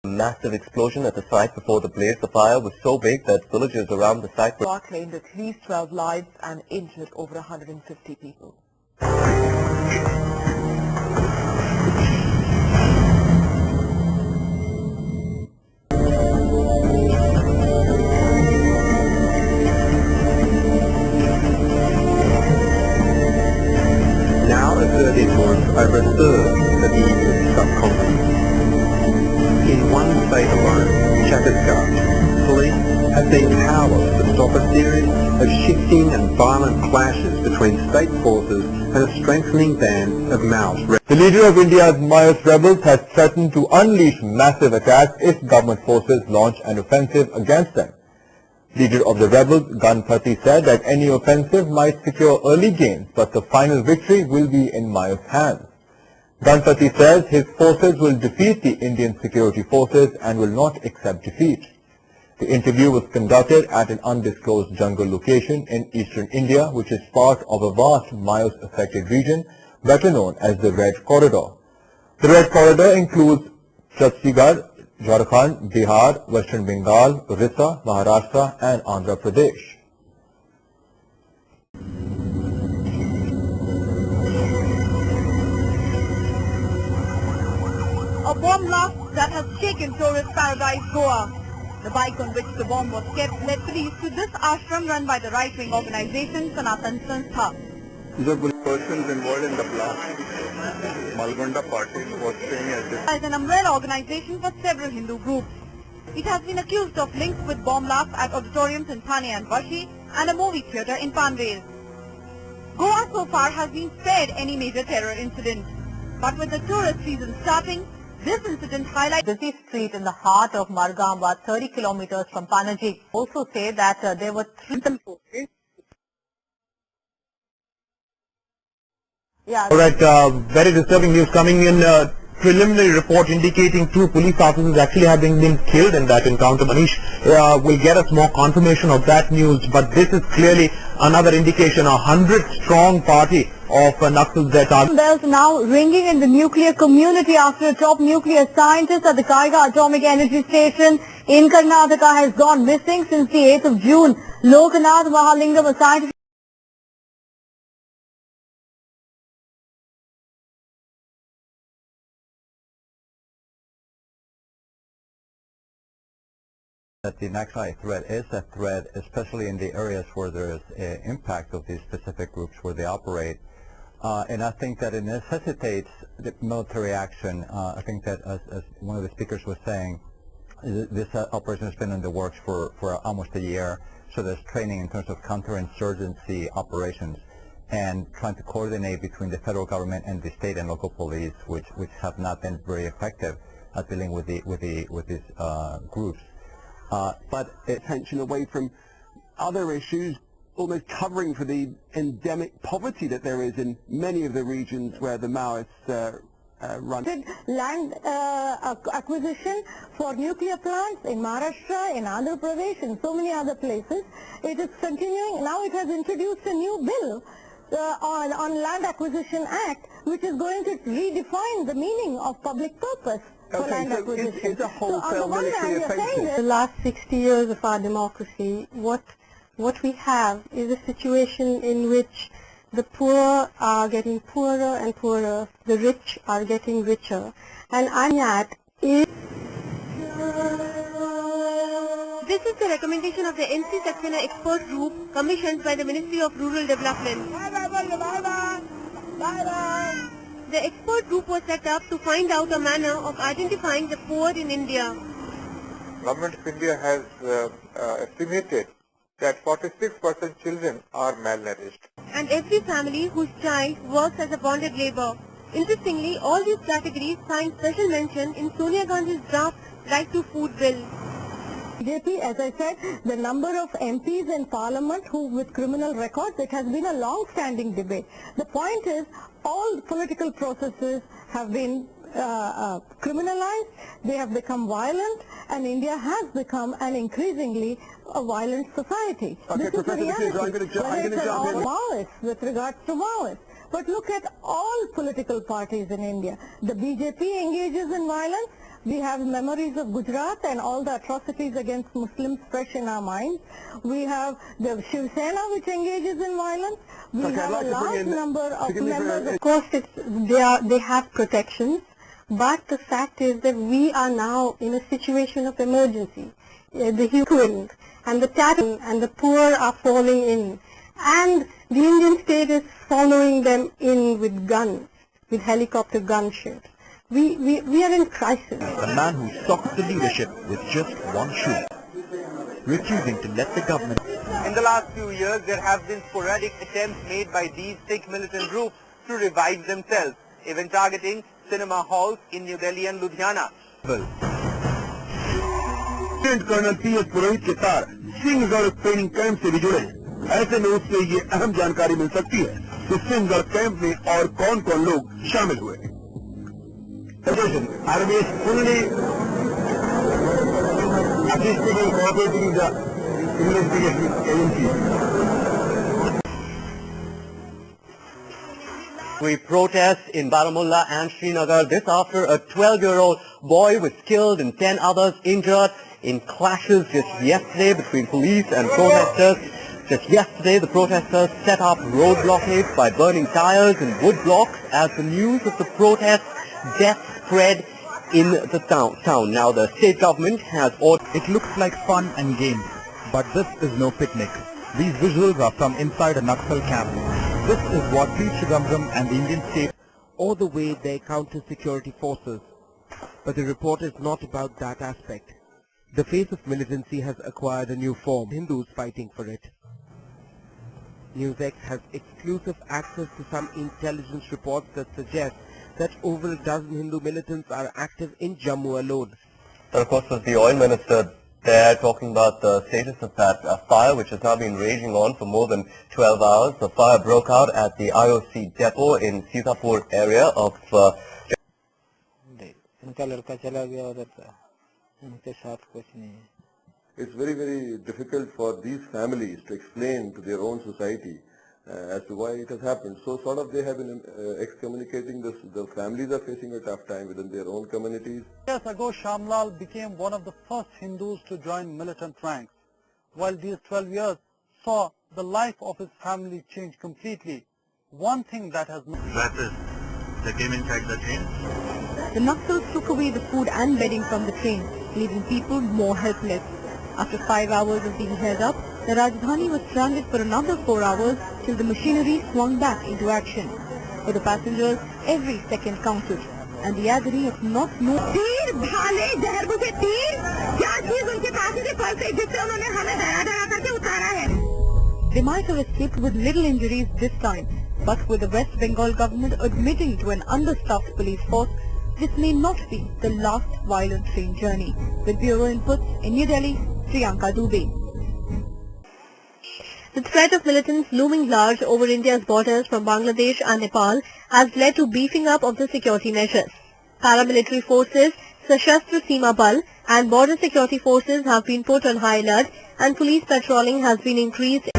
A massive explosion at the site before the blaze. The fire was so big that villagers around the site were claimed at least 12 lives and injured over 150 people. Now occurred influence over a third of the Indian subcontinent. In one state alone, Chhattisgarh, police have been powerless to stop a series of shifting and violent clashes between state forces and a strengthening band of Maoist rebels. The leader of India's Maoist rebels has threatened to unleash massive attacks if government forces launch an offensive against them. Leader of the rebels, Ganpati, said that any offensive might secure early gains, but the final victory will be in Maoist hands. Ganpati says his forces will defeat the Indian security forces and will not accept defeat. The interview was conducted at an undisclosed jungle location in eastern India, which is part of a vast Maoist-affected region better known as the Red Corridor. The Red Corridor includes Chhattisgarh, Jharkhand, Bihar, Western Bengal, Orissa, Maharashtra and Andhra Pradesh. A bomb blast that has shaken tourist paradise Goa. The bike on which the bomb was kept led police to this ashram run by the right-wing organization Sanatan Sanstha. The persons involved in the blast, Malgonda party, was staying at this. As an umbrella organization for several Hindu groups. It has been accused of links with bomb blasts at auditoriums in Thane and Vashi and a movie theatre in Panvel. Goa so far has been spared any major terror incident. But with the tourist season starting, this incident highlights busy street in the heart of Margam, about 30 kilometers from Panaji. Also say that there were three forces. Yeah. All right, very disturbing news coming in. Preliminary report indicating 2 police officers actually having been killed in that encounter. Manish will get us more confirmation of that news, but this is clearly another indication, 100-strong party of Naxals that are. Bells now ringing in the nuclear community after a top nuclear scientist at the Kaiga Atomic Energy Station in Karnataka has gone missing since the 8th of June. Lokanath Mahalingam, a scientist that the Naxalite threat is a threat, especially in the areas where there is impact of these specific groups where they operate. And I think that it necessitates the military action. I think that, as one of the speakers was saying, this operation has been in the works for almost a year. So there's training in terms of counterinsurgency operations and trying to coordinate between the federal government and the state and local police, which have not been very effective at dealing with these groups. But attention away from other issues, almost covering for the endemic poverty that there is in many of the regions where the Maoists run. land acquisition for nuclear plants in Maharashtra, in Andhra Pradesh, and so many other places. It is continuing. Now it has introduced a new bill on Land Acquisition Act, which is going to redefine the meaning of public purpose. Okay, so it's a wholesale military offensive. The last 60 years of our democracy, what we have is a situation in which the poor are getting poorer and poorer, the rich are getting richer, and ANYAT is... This is the recommendation of the NC Saxena expert group commissioned by the Ministry of Rural Development. The expert group was set up to find out a manner of identifying the poor in India. Government of India has estimated that 46% children are malnourished. And every family whose child works as a bonded labor. Interestingly, all these categories find special mention in Sonia Gandhi's draft Right to Food Bill. BJP, as I said, the number of MPs in Parliament who with criminal records, it has been a long-standing debate. The point is, all political processes have been criminalized, they have become violent, and India has become an increasingly violent society. Okay, this is the reality. I'm going to jump in. Maoists, with regards to Maoists. But look at all political parties in India. The BJP engages in violence, We have memories of Gujarat and all the atrocities against Muslims fresh in our minds. We have the Shiv Sena which engages in violence. We have a large number of members. Of course, they have protections, but the fact is that we are now in a situation of emergency. The human and the tattooed and the poor are falling in, and the Indian state is following them in with guns, with helicopter gunships. We are in crisis. The man who socks the leadership with just one shoe, refusing to let the government. In the last few years, there have been sporadic attempts made by these Sikh militant groups to revive themselves, even targeting cinema halls in New Delhi and Ludhiana. Colonel P S. Purohit के तार Sinhagad training camp से भी जुड़े। ऐसे में उससे ये अहम जानकारी मिल सकती है कि सिंहगढ़ कैंप में और कौन कौन लोग शामिल हुए। Army is fully assisting and cooperating with the investigation agencies. We protest in Baramulla and Srinagar. This after a 12-year-old boy was killed and 10 others injured in clashes just yesterday between police and protesters. Just yesterday, the protesters set up road blockades by burning tires and wood blocks as the news of the protest death spread in the town. Now the state government has ordered... It looks like fun and games, but this is no picnic. These visuals are from inside a Naxal camp. This is what P. Chidambaram and the Indian state, or the way they counter security forces. But the report is not about that aspect. The face of militancy has acquired a new form, Hindus fighting for it. NewsX has exclusive access to some intelligence reports that suggest that over a dozen Hindu militants are active in Jammu alone. But of course, was the oil minister there talking about the status of that fire, which has now been raging on for more than 12 hours. The fire broke out at the IOC depot in Sitapur area of... It's very, very difficult for these families to explain to their own society as to why it has happened. So sort of they have been excommunicating this. The families are facing a tough time within their own communities. Years ago, Shamlal became one of the first Hindus to join militant ranks. While these 12 years saw the life of his family change completely, one thing that has... They came inside the train. The Naxals took away the food and bedding from the train, leaving people more helpless. After 5 hours of being held up, the Rajdhani was stranded for another 4 hours till the machinery swung back into action. For the passengers, every second counted, and the agony of not knowing... They might have escaped with little injuries this time, but with the West Bengal government admitting to an understaffed police force, this may not be the last violent train journey. With bureau inputs in New Delhi, Priyanka Dubey. The threat of militants looming large over India's borders from Bangladesh and Nepal has led to beefing up of the security measures. Paramilitary forces, Sashastra Seema Bal and border security forces have been put on high alert, and police patrolling has been increased.